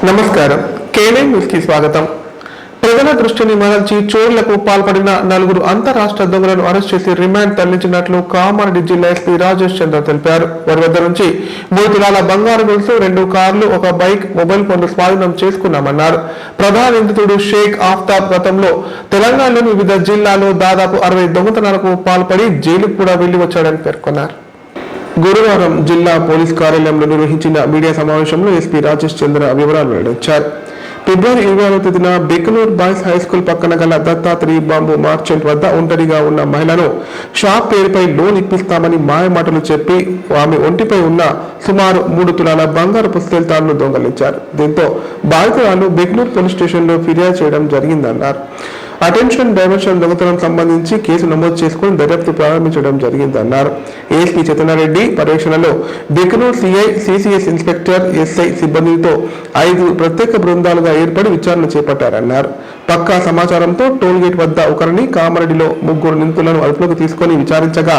నమస్కారం. KNN news కి స్వాగతం. ప్రజల దృష్టిని మరల్చి చోర్లకు పాల్పడిన 4 అంతరాష్ట్ర దొంగలను అరెస్ట్ చేసి రిమాండ్ తరలించినట్లు కామారెడ్డి జిల్లా ఎస్పీ రాజేష్ చంద్ర తెలిపారు. వారి వద్ద నుంచి 3 తులాల బంగారు గొలుసు, 2 కార్లు, 1 బైక్, మొబైల్ ఫోన్లు స్వాధీనం చేసుకున్నామన్నారు. ప్రధాన నిందితుడు షేక్ ఆఫ్తాబ్ గతంలో తెలంగాణలోని వివిధ జిల్లాల్లో దాదాపు 60 దొంగతనాలకు పాల్పడి జైలుకు కూడా వెళ్లి వచ్చాడని పేర్కొన్నారు. గురువారం జిల్లా పోలీస్ కార్యాలయంలో నిర్వహించిన మీడియా సమావేశంలో ఎస్పీ రాజేష్ చంద్ర వివరాలు వెల్లడించారు. ఫిబ్రవరి 20వ తేదీన బెకనూర్ బాయ్స్ హై స్కూల్ పక్కన గల దత్తాత్రేయ బాంబు మార్చెంట్ వద్ద ఒంటరిగా ఉన్న మహిళను షాప్ పేరుపై లోన్ ఇప్పిస్తామని మాయమాటలు చెప్పి ఆమె ఒంటిపై ఉన్న సుమారు 3 తులాల బంగారు పుస్తెల తాడును దొంగలించారు. దీంతో బాధితురాలు బెకనూర్ పోలీస్ స్టేషన్లో ఫిర్యాదు చేయడం జరిగిందన్నారు. అటెన్షన్ డైవర్షన్ దొంగతనం సంబంధించి కేసు నమోదు చేసుకుని దర్యాప్తు ప్రారంభించడం జరిగిందన్నారు. ఏఎస్పీ చైతన్యారెడ్డి పర్యవేక్షణలో బెకనూర్ సిఐ, సిసిఎస్ ఇన్స్పెక్టర్, ఎస్ఐ సిబ్బందితో 5 ప్రత్యేక బృందాలుగా ఏర్పడి విచారణ చేపట్టారన్నారు. పక్కా సమాచారంతో టోల్ గేట్ వద్ద ఒకరిని, కామారెడ్డిలో 3 నిందితులను అదుపులోకి తీసుకుని విచారించగా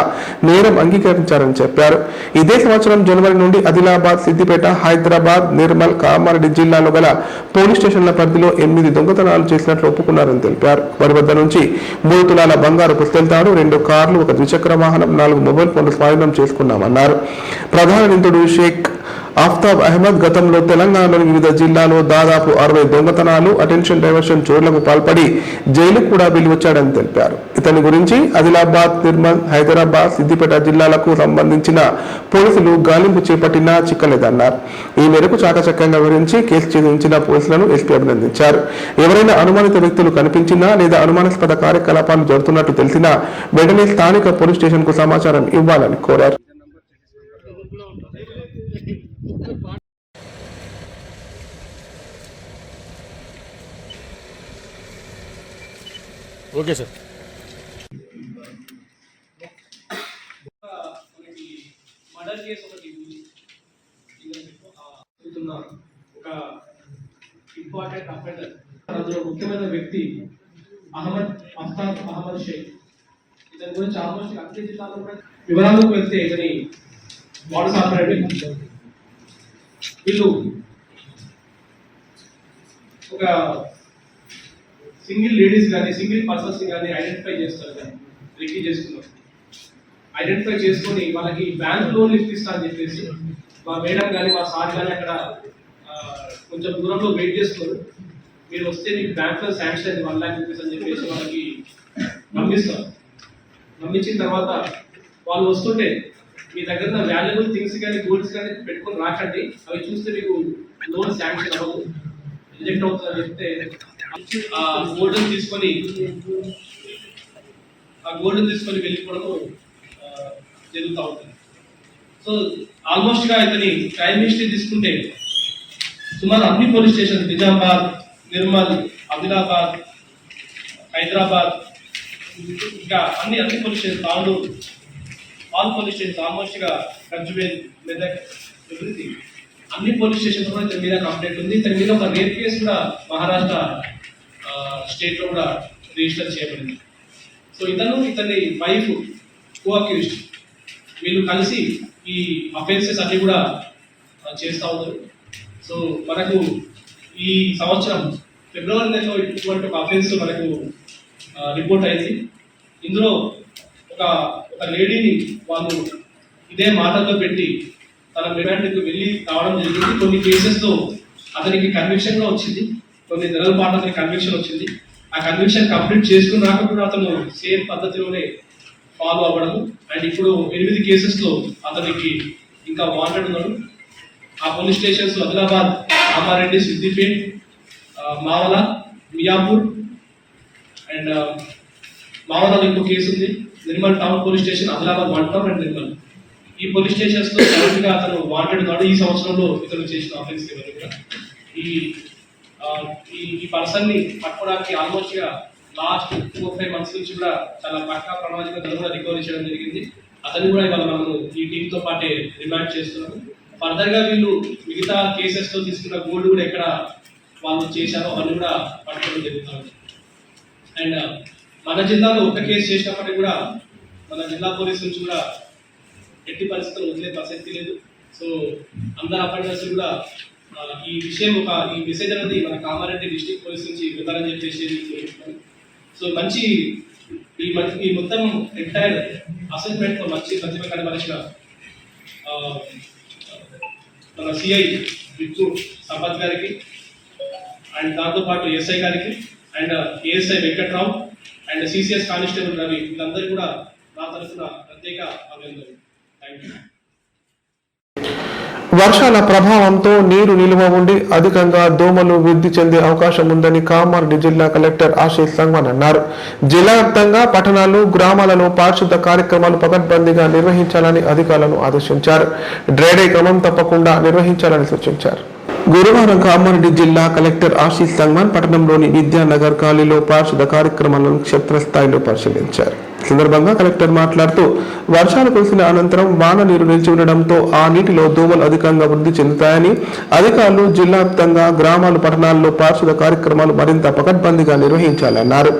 నేరం అంగీకరించారని చెప్పారు. ఇదే సంవత్సరం జనవరి నుండి ఆదిలాబాద్, సిద్దిపేట, హైదరాబాద్, నిర్మల్, కామారెడ్డి జిల్లాలో గల పోలీస్ స్టేషన్ల పరిధిలో 8 దొంగతనాలు చేసినట్లు ఒప్పుకున్నారని తెలిపారు. వారి వద్ద నుంచి 3 తులాల బంగారు పుస్తెల తాడు, 2 కార్లు, 1 ద్విచక్ర వాహనం, 4 మొబైల్ ఫోన్లు స్వాధీనం చేసుకున్నామన్నారు. ప్రధాన నిందితుడు షేక్ ఆఫ్తాబ్ అహ్మద్ గతంలో తెలంగాణలోని వివిధ జిల్లాలో దాదాపు 60 దొంగతనాలు, అటెన్షన్ డైవర్షన్ చోర్లకు పాల్పడి జైలుకు కూడా వెళ్లి వచ్చాడని తెలిపారు. ఇతని గురించి ఆదిలాబాద్, నిర్మల్, హైదరాబాద్, సిద్దిపేట జిల్లాలకు సంబంధించిన పోలీసులు గాలింపు చేపట్టినా చిక్కలేదన్నారు. ఈ మేరకు చాకచక్యంగా వివరించి కేసు ఛేదించిన పోలీసులను ఎస్పీ అభినందించారు. ఎవరైనా అనుమానిత వ్యక్తులు కనిపించినా లేదా అనుమానాస్పద కార్యకలాపాలు జరుగుతున్నట్టు తెలిసినా వెంటనే స్థానిక పోలీస్ స్టేషన్ కు సమాచారం ఇవ్వాలని కోరారు. Okay sir. మర్డర్ కేసు ఒకటి ఒక ఇంపార్టెంట్ అఫెండర్, అందులో ముఖ్యమైన వ్యక్తి ఆఫ్తాబ్ అహ్మద్ షేక్. ఇతని గురించి ఆల్మోస్ట్ అన్ని జిల్లాలో కూడా వివరాలకు వెళ్తే ఇతని వాడు ఆపరేటింగ్ వీళ్ళు ఒక సింగిల్ లేడీస్ కానీ సింగిల్ పర్సన్స్ కానీ ఐడెంటిఫై చేస్తారు, కానీ రికీ చేసుకున్నారు. ఐడెంటిఫై చేసుకొని వాళ్ళకి బ్యాంక్ లోన్ లిఫ్ట్ ఇస్తా అని చెప్పేసి మా మేడం కానీ మా సార్ కానీ అక్కడ కొంచెం దూరంలో వెయిట్ చేస్తున్నారు. మీరు వస్తే మీకు బ్యాంక్ లో శాంక్షన్ అయింది 1 lakh రూపీస్ అని చెప్పేసి వాళ్ళకి నమ్మిస్తారు. నమ్మించిన తర్వాత వాళ్ళు వస్తుంటే మీ దగ్గర వాల్యుబుల్ థింగ్స్ కానీ గోల్డ్స్ కానీ పెట్టుకొని రాకండి, అవి చూస్తే మీకు లోన్ శాంక్షన్ అవ్వదు, రిజెక్ట్ అవుతుందని చెప్తే ఆ గోల్డ్ తీసుకొని వెళ్ళిపోవడము జరుగుతూ ఉంటుంది. సో ఆల్మోస్ట్ గా ఇతని క్రైమ్ హిస్టరీ తీసుకుంటే సుమారు అన్ని పోలీస్ స్టేషన్, నిజామాబాద్, నిర్మల్, ఆదిలాబాద్, హైదరాబాద్, ఇంకా అన్ని police station, Tandur, all police station, almost గా గజ్వేల్, మెదక్, ఎవ్రీథింగ్ అన్ని పోలీస్ స్టేషన్ కూడా ఇతని మీద కంప్లైంట్ ఉంది. ఇతని మీద ఒక రేప్ కేసు కూడా మహారాష్ట్ర స్టేట్ లో కూడా రిజిస్టర్ చేయబడింది. సో ఇతని వైఫ్ కో అక్యూజ్డ్, వీళ్ళు కలిసి ఈ అఫెన్సెస్ అన్ని కూడా చేస్తూ ఉంటారు. సో మనకు ఈ సంవత్సరం ఫిబ్రవరి నెలలో ఇటువంటి ఒక అఫెన్స్ మనకు రిపోర్ట్ అయింది. ఇందులో ఒక లేడీని వాళ్ళు ఇదే మాటల్లో పెట్టి తన రిమాండ్కి వెళ్ళి రావడం జరిగింది. కొన్ని కేసెస్లో అతనికి కన్విక్షన్ కూడా వచ్చింది, కొన్ని నెలల పాటు అతనికి కన్విక్షన్ వచ్చింది. ఆ కన్విక్షన్ కంప్లీట్ చేసుకుని రాకుండా అతను సేమ్ పద్ధతిలోనే ఫాలో అవ్వడము. అండ్ ఇప్పుడు 8 కేసెస్లో అతనికి ఇంకా వాంటెడ్ ఉన్నాడు. ఆ police stations Adilabad, Kamareddy, Siddipet, Mavala, Miyapur and మావలలో ఇంకో కేసు ఉంది. Nirmal town police station, Adilabad 1 town and Nirmal, ఈ పోలీస్ స్టేషన్స్ లో కరెక్ట్ గా అతను వాంటెడ్ ఉన్నాడు. ఈ సంవత్సరంలో ఇతను చేసిన ఆఫెన్స్ కూడా ఈ పర్సన్ ని పట్టుకోవడానికి ఆల్మోస్ట్ గా లాస్ట్ 4-5 months నుంచి కూడా చాలా పక్కా ప్రణాళిక కూడా రికవరీ చేయడం జరిగింది. అతన్ని కూడా ఇవాళ మనము ఈ టీమ్ తో పాటే రిమాండ్ చేస్తున్నాము. ఫర్దర్ గా వీళ్ళు మిగతా కేసెస్ లో తీసుకున్న గోల్డ్ కూడా ఎక్కడ వాళ్ళు చేశారో అవన్నీ కూడా పట్టుకోవడం జరుగుతుంది. అండ్ మన జిల్లాలో ఒక కేసు చేసినప్పటికీ కూడా మన జిల్లా పోలీసు నుంచి కూడా ఎట్టి పరిస్థితుల్లో వదిలే ప్రసక్తి లేదు. సో అందరు అపాయింట్మెంట్స్ కూడా ఈ విషయం ఈ మెసేజ్ అనేది మన కామారెడ్డి డిస్ట్రిక్ట్ పోలీస్ నుంచి వెళ్ళాలని చెప్పేసి కోరుకుంటున్నాను. సో మంచి ఈ మొత్తం ఎంటైర్ అసెస్మెంట్ మంచి ప్రతిభ కనబరిచిన మన సిఐ విత్తు సంపత్ గారికి అండ్ దాంతోపాటు ఎస్ఐ గారికి and ASI Venkatrao and CCS constable Ravi వీళ్ళందరూ కూడా నా తరఫున ప్రత్యేక అభినందనలు. Thank you. వర్షాల ప్రభావంతో నీరు నిల్వ ఉండి అధికంగా దోమలు వృద్ధి చెందే అవకాశం ఉందని కామారెడ్డి జిల్లా కలెక్టర్ ఆశీష్ సంగ్వాన్ అన్నారు. జిల్లా వ్యాప్తంగా పట్టణాలు, గ్రామాలలో పారిశుద్ధ కార్యక్రమాలు పకడ్బందీగా నిర్వహించాలని అధికారులను ఆదేశించారు. డ్రైడే క్రమం తప్పకుండా నిర్వహించాలని సూచించారు. గురువారం కామారెడ్డి జిల్లా కలెక్టర్ ఆశీష్ సంగ్వాన్ పట్టణంలోని విద్యానగర్ కాలనీలో పారిశుద్ధ కార్యక్రమాలను క్షేత్రస్థాయిలో పరిశీలించారు. సందర్భంగా కలెక్టర్ మాట్లాడుతూ వర్షాలు కురిసిన అనంతరం వాన నీరు నిలిచి ఉండడంతో ఆ నీటిలో దోమలు అధికంగా వృద్ధి చెందుతాయని అధికారులు జిల్లా వ్యాప్తంగా గ్రామాలు, పట్టణాల్లో పారిశుద్ధ కార్యక్రమాలు మరింత పకడ్బందీగా నిర్వహించాలన్నారు.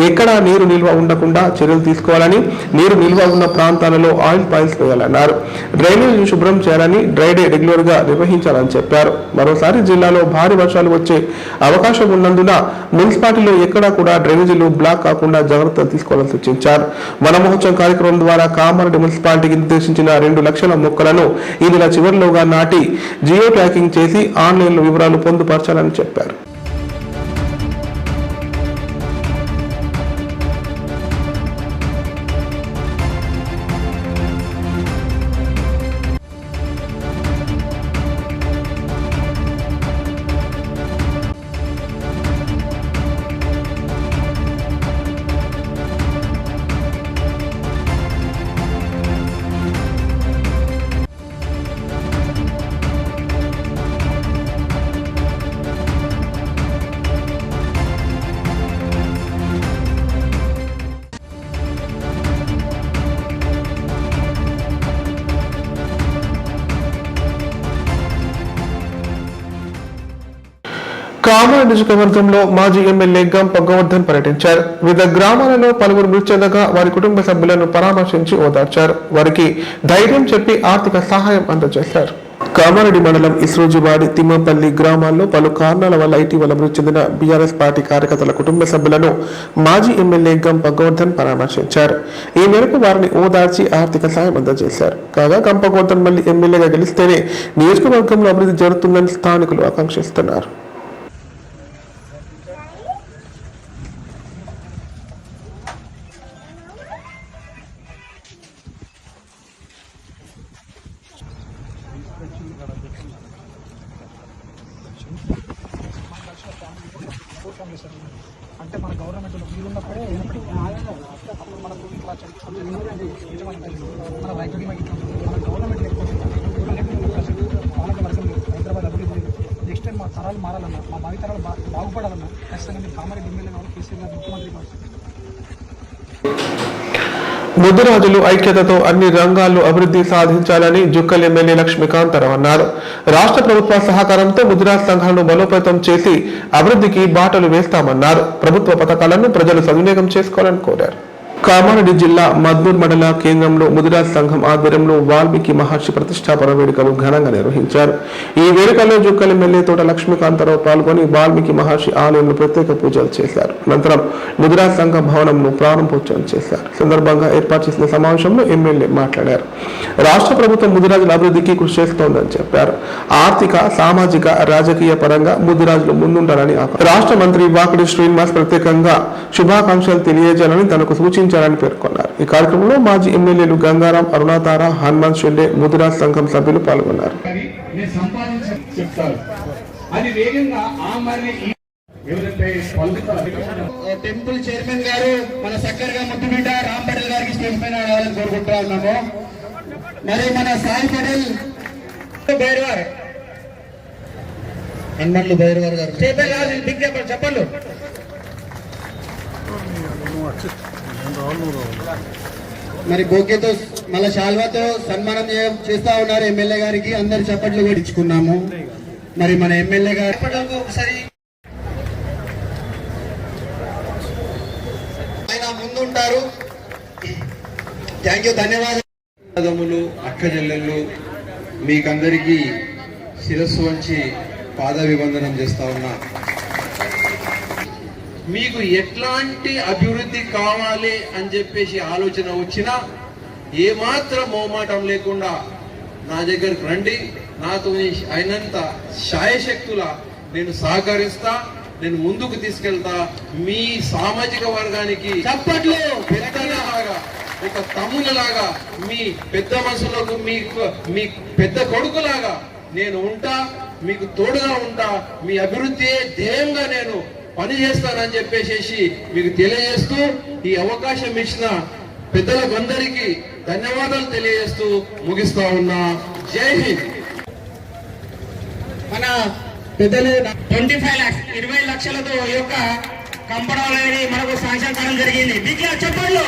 ఎక్కడా నీరు నిల్వ ఉండకుండా చర్యలు తీసుకోవాలని, నీరు నిల్వ ఉన్న ప్రాంతాలలో ఆయిల్ పాయిల్స్ వేయాలన్నారు. డ్రైనేజీ శుభ్రం చేయాలని, డ్రైడే రెగ్యులర్ గా నిర్వహించాలని చెప్పారు. మరోసారి జిల్లాలో భారీ వర్షాలు వచ్చే అవకాశం ఉన్నందున మున్సిపాలిటీలో ఎక్కడా కూడా డ్రైనేజీలు బ్లాక్ కాకుండా జాగ్రత్తలు తీసుకోవాలని సూచించారు. వన మహోత్సవం కార్యక్రమం ద్వారా కామారెడ్డి మున్సిపాలిటీకి నిర్దేశించిన 2 లక్షల మొక్కలను ఈ నెల చివరిలోగా నాటి జియో ట్యాగింగ్ చేసి ఆన్లైన్లో వివరాలు పొందుపరచాలని చెప్పారు. కామారెడ్డి నియోజకవర్గంలో మాజీ ఎమ్మెల్యే గంప గోవర్ధన్ పర్యటించారు. వివిధ గ్రామాలలో పలువురు మృతి చెందగా వారి కుటుంబ సభ్యులను పరామర్శించి ఓదార్చారు. వారికి ధైర్యం చెప్పి ఆర్థిక సహాయం అందజేశారు. కామారెడ్డి మండలం ఇస్రోజివాడి, తిమ్మపల్లి గ్రామాల్లో పలు కారణాల వల్ల ఇటీవల మృతి చెందిన బీఆర్ఎస్ పార్టీ కార్యకర్తల కుటుంబ సభ్యులను మాజీ ఎమ్మెల్యే గంప గోవర్ధన్ పరామర్శించారు. ఈ మేరకు వారిని ఓదార్చి ఆర్థిక సాయం అందజేశారు. కాగా గంప గోవర్ధన్ మళ్లీ ఎమ్మెల్యేగా గెలిస్తేనే నియోజకవర్గంలో అభివృద్ధి జరుగుతుందని స్థానికులు ఆకాంక్షిస్తున్నారు. అంటే మన గవర్నమెంట్ ఉన్నప్పుడే అప్పుడు మనకు ఇట్లా మన రైతు బీమా మన గవర్నమెంట్ హైదరాబాద్ అభివృద్ధి నెక్స్ట్ టైం మా తరాలు మారాలన్నా, మా భావితరాలు బాగుపడాలన్నా ఖచ్చితంగా మీరు కామారెడ్డి ఎమ్మెల్యే గారు, కేసీఆర్ గారు ముఖ్యమంత్రి గారు. ముద్దురాజులు ఐక్యతతో అన్ని రంగాల్లో అభివృద్ధి సాధించాలని జుక్కల్ ఎమ్మెల్యే లక్ష్మీకాంతరావు అన్నారు. రాష్ట్ర ప్రభుత్వ సహకారంతో ముద్దురాజ్ సంఘాలను బలోపేతం చేసి అభివృద్ధికి బాటలు వేస్తామన్నారు. ప్రభుత్వ పథకాలను ప్రజలు సద్వినియోగం చేసుకోవాలని కోరారు. కామారెడ్డి జిల్లా మద్దూర్ మండల కేంద్రంలో ముదిరాజ్ సంఘం ఆధ్వర్యంలో వాల్మీకి మహర్షి ప్రతిష్టాపన వేడుకలు ఘనంగా నిర్వహించారు. ఈ వేడుకల్లో జుక్కల్ ఎమ్మెల్యే తోట లక్ష్మీకాంతరావు పాల్గొని వాల్మీకి మహర్షి ఆలయంలో ప్రత్యేక పూజలు చేశారు. అనంతరం ముదిరాజ్ సంఘ భవనంను ప్రారంభోత్సవం చేశారు. సందర్భంగా ఏర్పాటు చేసిన సమావేశంలో ఎమ్మెల్యే మాట్లాడారు. రాష్ట్ర ప్రభుత్వం ముదిరాజుల అభివృద్ధికి కృషి చేస్తోందని చెప్పారు. ఆర్థిక, సామాజిక, రాజకీయ పరంగా ముదిరాజులు ముందుండాలని రాష్ట్ర మంత్రి వాకిడి శ్రీనివాస్ ప్రత్యేకంగా శుభాకాంక్షలు తెలియజేయాలని తనకు సూచించారు పేర్కొన్నారు. ఈ కార్యక్రమంలో మాజీ ఎమ్మెల్యేలు గంగారాం, అరుణాతార, హనుమంత్ షెండే, ముదిరాజ్ సంఘం సభ్యులు పాల్గొన్నారు. టెంపుల్ చైర్మన్ గారు మన చక్కరగా ముద్దుబిడ్డ రామ్ పటేల్ గారికి స్టేజ్ పైన రావాలని కోరుకుంటా ఉన్నాము. మరి మన సాయి పటేల్ భైరవర్ హనుమంతులు భైరవర్ గారు చెప్పండి. మరి బొకేతో మళ్ళీ శాల్వాతో సన్మానం చేస్తా ఉన్నారు ఎమ్మెల్యే గారికి. అందరు చప్పట్లు కూడా ఇచ్చుకున్నాము. మరి మన ఎమ్మెల్యే గారు ఒకసారి ఆయన ముందుంటారు. థ్యాంక్ యూ, ధన్యవాదాలు. అక్క చెల్లెళ్ళు మీకందరికీ శిరస్సు వంచి పాదాభివందనం చేస్తా ఉన్నా. మీకు ఎట్లాంటి అభివృద్ధి కావాలి అని చెప్పేసి ఆలోచన వచ్చినా ఏమాత్రం మోమాటం లేకుండా నా దగ్గరకు రండి. నాతో అయినంత శాయశక్తుల నేను సహకరిస్తా, నేను ముందుకు తీసుకెళ్తా. మీ సామాజిక వర్గానికి చప్పట్లు పెద్దలాగా, ఒక తమ్ములలాగా, మీ పెద్ద మనసులకు మీ పెద్ద కొడుకులాగా నేను ఉంటా, మీకు తోడుగా ఉంటా. మీ అభివృద్ధి ధ్యేయంగా నేను పనిచేస్తానని చెప్పేసి మీకు తెలియజేస్తూ ఈ అవకాశం ఇచ్చిన పెద్దలకు అందరికీ ధన్యవాదాలు తెలియజేస్తూ ముగిస్తా ఉన్నా. జై హింద్. మన పెద్దలు 25 lakhs 20 లక్షలతో ఈ యొక్క కంపౌండ్ అనేది మనకు శాంక్షన్ కావడం జరిగింది. మీకు చెప్పండి.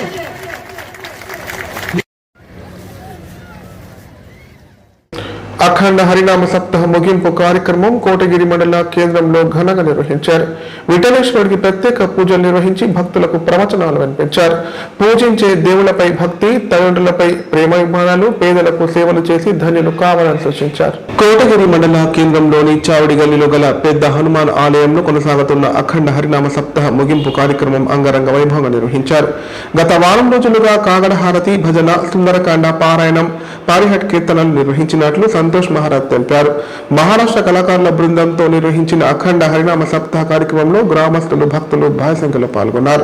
అఖండ హరినామ సప్తాహ ముగింపు కార్యక్రమం కోటగిరి మండల కేంద్రంలో ఘనంగా నిర్వహించారు. విఠలేశ్వరుడికి ప్రత్యేక పూజలు నిర్వహించి భక్తులకు ప్రవచనాలు వినిపించారు. పూజించే దేవులపై భక్తి, తల్లిదండ్రులపై ప్రేమాభిమానాలు, పేదలకు సేవలు చేసి ధన్యులు కావాలని సూచించారు. కోటగిరి మండల కేంద్రంలోని చావడి గల్లీలో గల పెద్ద హనుమాన్ ఆలయంలో కొనసాగుతున్న అఖండ హరినామ సప్తాహ ముగింపు కార్యక్రమం అంగరంగ వైభవంగా నిర్వహించారు. గత వారం రోజులుగా కాగడ హారతి, భజన, సుందరకాండ పారాయణం, పారిహట్ కీర్తనలు నిర్వహించినట్లు సంతోష్ మహారాజ్ తెలిపారు. మహారాష్ట్ర కళాకారుల బృందంతో నిర్వహించిన అఖండ హరినామ సప్తాహ కార్యక్రమంలో గ్రామస్తులు, భక్తులు భారీ సంఖ్యలో పాల్గొన్నారు.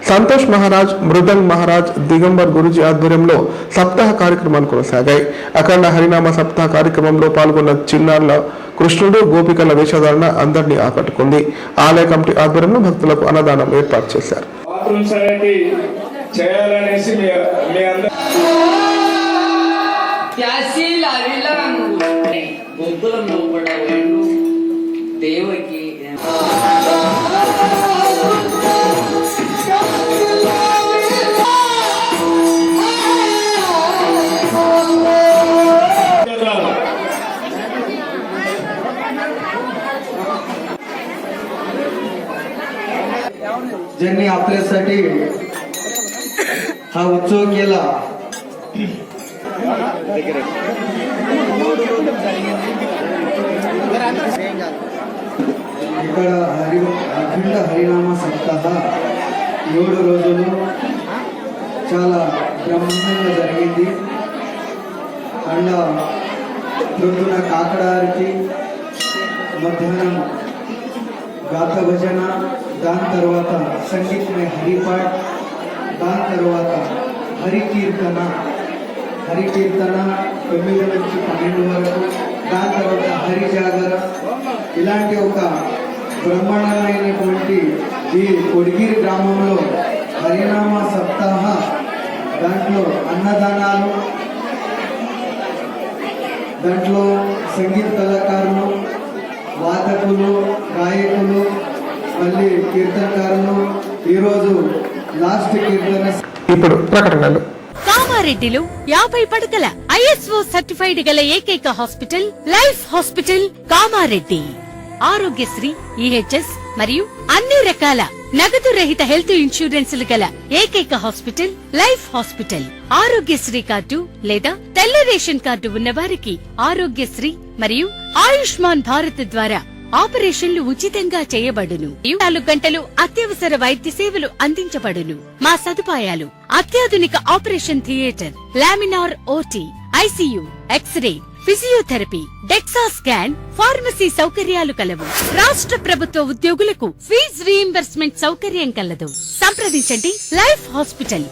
సంతోష్ మహారాజ్, మృదంగ్ మహారాజ్, దిగంబర్ గురుజీ ఆధ్వర్యంలో సప్తాహ కార్యక్రమాలు కొనసాగాయి. అఖండ హరినామ సప్తాహ కార్యక్రమంలో పాల్గొన్న చిన్నారుల కృష్ణుడు, గోపికల వేషధారణ అందరినీ ఆకట్టుకుంది. ఆలయ కమిటీ ఆధ్వర్యంలో భక్తులకు అన్నదానం ఏర్పాటు చేశారు. దేవకి ज्यांनी आपल्यासाठी हा उत्सव केला ఇక్కడ అఖండ హరినామ సప్తాహ 7 రోజులు చాలా బ్రహ్మాండంగా జరిగింది. అండ్ ప్రొద్దున కాకడారికి, మధ్యాహ్నం గాత భజన, దాని తర్వాత సంగీతమయ హరిపాఠ్, దాని తర్వాత హరికీర్తన 9 నుంచి 12 వరకు, దాని తర్వాత హరిజాగర. ఇలాంటి ఒక బ్రహ్మాండమైనటువంటి ఈ కొడిగిరి గ్రామంలో హరినామ సప్తాహ, దాంట్లో అన్నదానాలు, దాంట్లో సంగీత కళాకారులు, వాదకులు, గాయకులు, మళ్ళీ కీర్తనకారులు. ఈరోజు లాస్ట్ కీర్తన. ఇప్పుడు ప్రకటనలు. కామారెడ్డిలో 50 పడకల ISO సర్టిఫైడ్ గల ఏకైక hospital life hospital Kamareddy. Aarogyasri, EHS మరియు అన్ని రకాల నగదు రహిత హెల్త్ ఇన్సూరెన్సులు గల ఏకైక hospital life hospital. Aarogyasri card లేదా తెల్ల రేషన్ కార్డు ఉన్న వారికి ఆరోగ్యశ్రీ మరియు ఆయుష్మాన్ భారత్ ద్వారా ఆపరేషన్లు ఉచితంగా చేయబడును. 24 గంటలు అత్యవసర వైద్య సేవలు అందించబడును. మా సదుపాయాలు: అత్యాధునిక operation theatre, laminar OT, ICU, x ray, physiotherapy, dexa scan, pharmacy సౌకర్యాలు కలవు. రాష్ట్ర ప్రభుత్వ ఉద్యోగులకు ఫీజు రీయింబర్స్మెంట్ సౌకర్యం కలదు. సంప్రదించండి లైఫ్ హాస్పిటల్.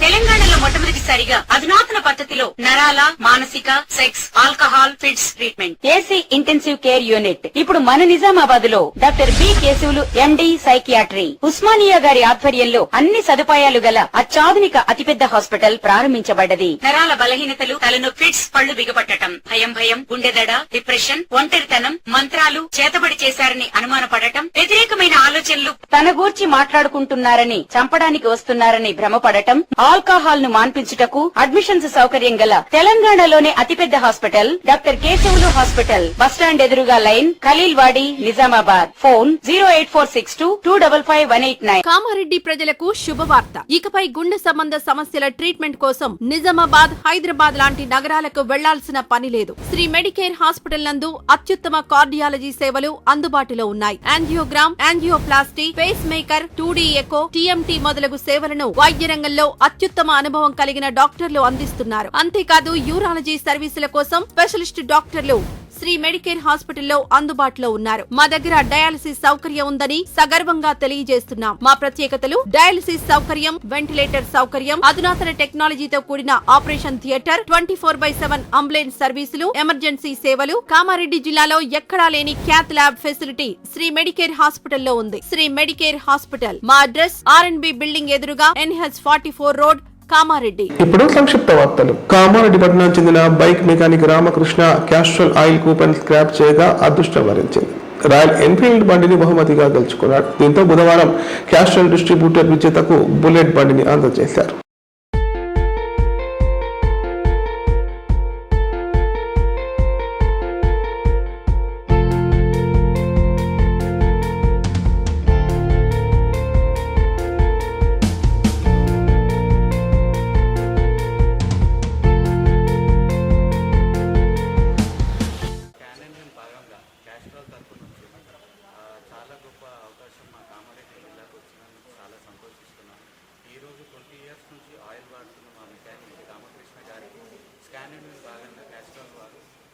తెలంగాణలో మొట్టమొదటిసారిగా అధునాతన పద్ధతిలో నరాల, మానసిక, sex, alcohol, fits treatment, AC intensive care unit ఇప్పుడు మన నిజామాబాద్ లో doctor B Keshavulu MD psychiatry, Osmania గారి ఆధ్వర్యంలో అన్ని సదుపాయాలు గల అత్యాధునిక అతిపెద్ద హాస్పిటల్ ప్రారంభించబడ్డది. నరాల బలహీనతలు, తలనొప్పి, ఫిట్స్, పళ్లు బిగపట్టడం, భయం, గుండెదడ, డిప్రెషన్, ఒంటరితనం, మంత్రాలు చేతబడి చేశారని అనుమానపడటం, వ్యతిరేకమైన ఆలోచనలు, తన గూర్చి మాట్లాడుకుంటున్నారని, చంపడానికి వస్తున్నారని భ్రమపడటం, ఆల్కహాల్ ను మాన్పించడం చేర్చుటకు అడ్మిషన్స్ సౌకర్యం గల తెలంగాణలోనే అతిపెద్ద hospital doctor Keshavulu hospital, bus stand ఎదురుగా లైన్, ఖలీల్వాడి, నిజామాబాద్. ఫోన్ 08462255189. కామారెడ్డి ప్రజలకు శుభవార్త. ఇకపై గుండె సంబంధ సమస్యల ట్రీట్మెంట్ కోసం నిజామాబాద్, హైదరాబాద్ లాంటి నగరాలకు వెళ్లాల్సిన పని లేదు. శ్రీ మెడికేర్ హాస్పిటల్ నందు అత్యుత్తమ కార్డియాలజీ సేవలు అందుబాటులో ఉన్నాయి. Angiogram, angioplasty, pace maker, 2D echo, TMT మొదలగు సేవలను వైద్య రంగంలో అత్యుత్తమ అనుభవం కలిగిన డాక్టర్లు అందిస్తున్నారు. అంతేకాదు యూరాలజీ సర్వీసుల కోసం స్పెషలిస్ట్ డాక్టర్లు శ్రీ మెడికేర్ హాస్పిటల్లో అందుబాటులో ఉన్నారు. మా దగ్గర డయాలసిస్ సౌకర్యం ఉందని సగర్వంగా తెలియజేస్తున్నాం. మా ప్రత్యేకతలు: డయాలసిస్ సౌకర్యం, వెంటిలేటర్ సౌకర్యం, అధునాతన టెక్నాలజీతో కూడిన operation theatre, 24/7 ambulance services, emergency సేవలు. కామారెడ్డి జిల్లాలో ఎక్కడా లేని cath lab facility Shri Medicare హాస్పిటల్లో ఉంది. Shri Medicare hospital. మా అడ్రస్ RNB బిల్డింగ్ ఎదురుగా NH44 రోడ్, కామారెడ్డి. ఇప్పుడు సంక్షిప్త వార్తలు. కామారెడ్డి పట్టణానికి చెందిన bike mechanic Ramakrishna Castrol oil coupon scrap చేయగా అదృష్టం వరించింది. రాయల్ ఎన్ఫీల్డ్ బండిని బహుమతిగా గెలుచుకున్నాడు. దీంతో బుధవారం క్యాస్ట్రల్ డిస్ట్రిబ్యూటర్ విజేతకు బుల్లెట్ బండిని అందజేశారు.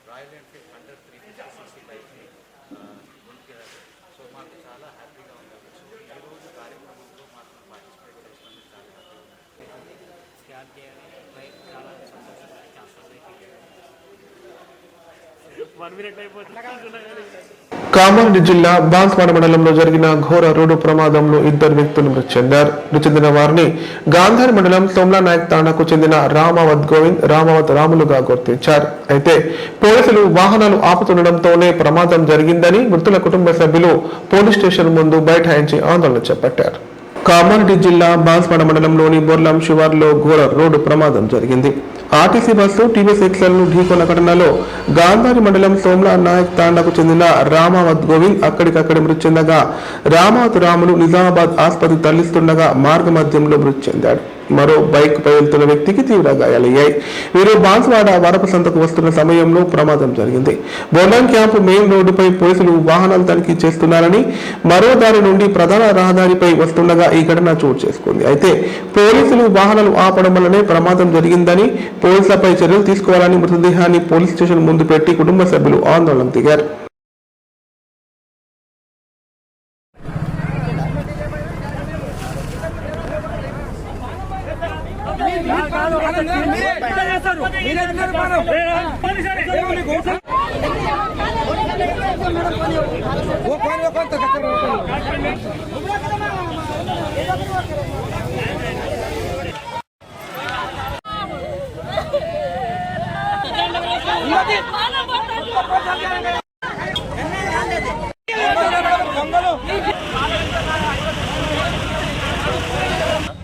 రాయల్ ఎన్ఫీల్డ్ 100/350cc బైక్ని సో మాకు చాలా హ్యాపీగా ఉంది. సో ఈరోజు కార్యక్రమంలో మాకు పార్టిసిపేట్ చేసినందుకు చాలా హ్యాపీగా ఉంది. స్కాన్ చేయాలి బైక్ చాలా సంతోషంగా కామారెడ్డి జిల్లా బాన్స్వాడ మండలంలో జరిగిన ఘోర రోడ్డు ప్రమాదంలో 2 వ్యక్తులు మృతి చెందారు. మృతి చెందిన వారిని గాంధారి మండలం సోమ్లా నాయక్ తాండాకు చెందిన రామావత్ గోవింద్, రామావత్ రాములుగా గుర్తించారు. అయితే పోలీసులు వాహనాలు ఆపుతుండటంతోనే ప్రమాదం జరిగిందని మృతుల కుటుంబ సభ్యులు పోలీస్ స్టేషన్ ముందు బైఠాయించి ఆందోళన చేపట్టారు. కామారెడ్డి జిల్లా బాన్స్వాడ మండలంలోని బొర్లాం శివార్లో ఘోర రోడ్డు ప్రమాదం జరిగింది. ఆర్టీసీ బస్సు టీవీఎస్ ఎక్సెల్ ను ఢీకొన్న ఘటనలో గాంధారి మండలం సోమ్లా నాయక్ తాండాకు చెందిన రామావత్ గోవింద్ అక్కడికక్కడి మృతి చెందగా, రామావత్ రాములు నిజామాబాద్ ఆసుపత్రి తరలిస్తుండగా మార్గ మధ్యంలో మృతి చెందాడు. మరో బైక్ పై వెళ్తున్న వ్యక్తికి తీవ్ర గాయాలయ్యాయి. వీరు బాన్స్వాడ వరపసంతకు వస్తున్న సమయంలో ప్రమాదం జరిగింది. బొర్లాం క్యాంపు మెయిన్ రోడ్డుపై పోలీసులు వాహనాలు తనిఖీ చేస్తున్నారని, మరో దారి నుండి ప్రధాన రహదారిపై వస్తుండగా ఈ ఘటన చోటు చేసుకుంది. అయితే పోలీసులు వాహనాలు ఆపడం వల్లనే ప్రమాదం జరిగిందని, పోలీసులపై చర్యలు తీసుకోవాలని మృతదేహాన్ని పోలీస్ స్టేషన్ ముందు పెట్టి కుటుంబ సభ్యులు ఆందోళన దిగారు.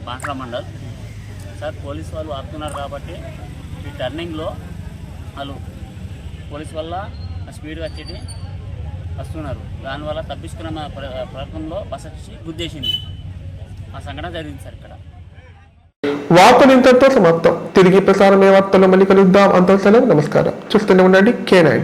బాన్స్వాడ మండల్ సార్, పోలీస్ వాళ్ళు ఆపుతున్నారు కాబట్టి ఈ టర్నింగ్లో వాళ్ళు పోలీస్ వల్ల స్పీడ్గా వచ్చేటి వస్తున్నారు. దానివల్ల తప్పించుకున్న ప్రయత్నంలో బస్ వచ్చి గుద్దేసింది. ఆ సంఘటన జరిగింది సార్ ఇక్కడ. వార్తలు ఇంతటితో సమాప్తం. తిరిగి ప్రసారమే వార్తల్లో మళ్ళీ కలుద్దాం. అంత సెలవు. నమస్కారం. చూస్తూనే ఉండండి K9.